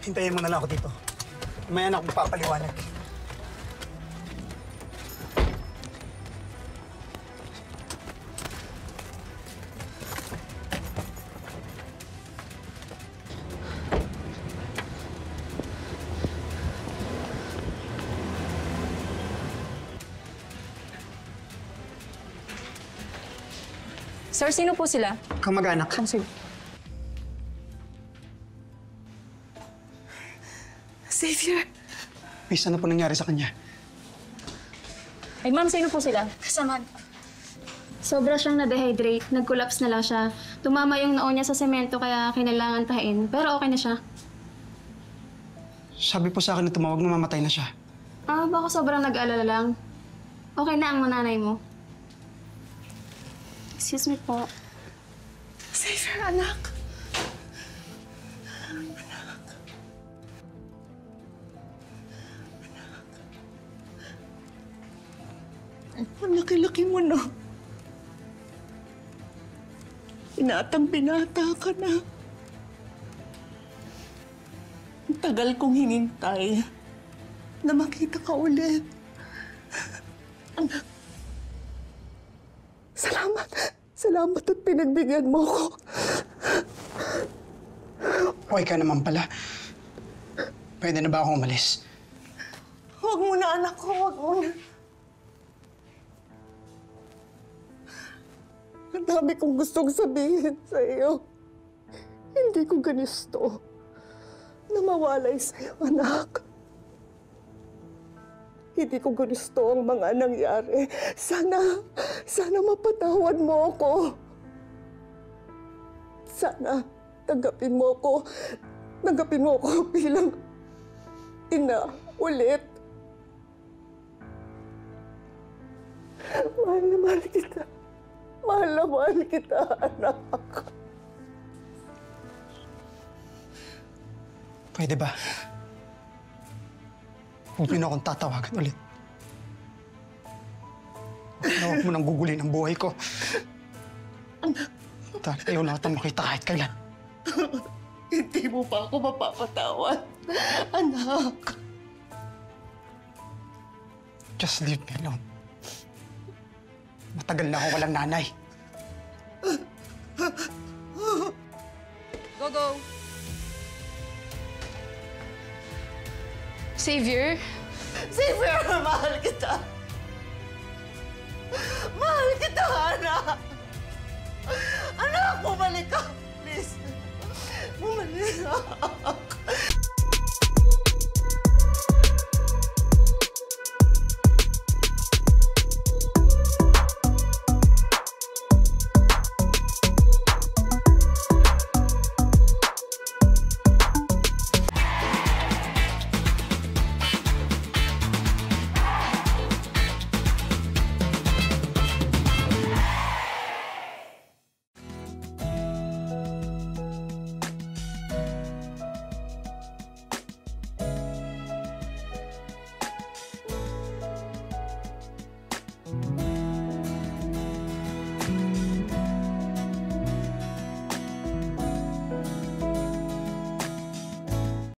Hintayin mo na lang ako dito. May anak kong papaliwanag. Sir, sino po sila? Kamag-anak. Xavier! Miss, ano po nangyari sa kanya? Ay, ma'am, sino po sila? Samantha. Sobra siyang na-dehydrate. Nag-collapse na lang siya. Tumama yung noo niya sa semento kaya kinailangan tahin. Pero okay na siya. Sabi po sa akin na tumawag na mamatay na siya. Baka sobrang nag-alala lang. Okay na ang nanay mo. Excuse me po. Xavier, anak. Ang laki-laki mo na. Binatang-binata ka na. Ang tagal kong hinintay na makita ka ulit. Anak. Salamat. Salamat at pinagbigyan mo ko. Okay ka naman pala. Pwede na ba akong umalis? Huwag mo na, anak ko. Huwag mo na. Ang dami kong gustong sabihin sa iyo. Hindi ko ginusto na mawalay sa iyo, anak. Hindi ko gusto ang mga nangyari. Sana mapatawad mo ako. Sana tanggapin mo ako bilang ina ulit. Mahal na mahal kita. Mahal na mahal kita, anak. Pwede ba? Huwag mo na akong tatawagan ulit. Huwag mo nang gugulin ang buhay ko. Dahil ayaw na kitang makita kahit kailan. Hindi mo pa ako mapapatawad, anak. Just leave me alone. Matagal na ako walang nanay. Go, go! Xavier? Xavier, mahal kita. Mahal kita, anak. Anak, bumalik ka. Please. Bumalik ka.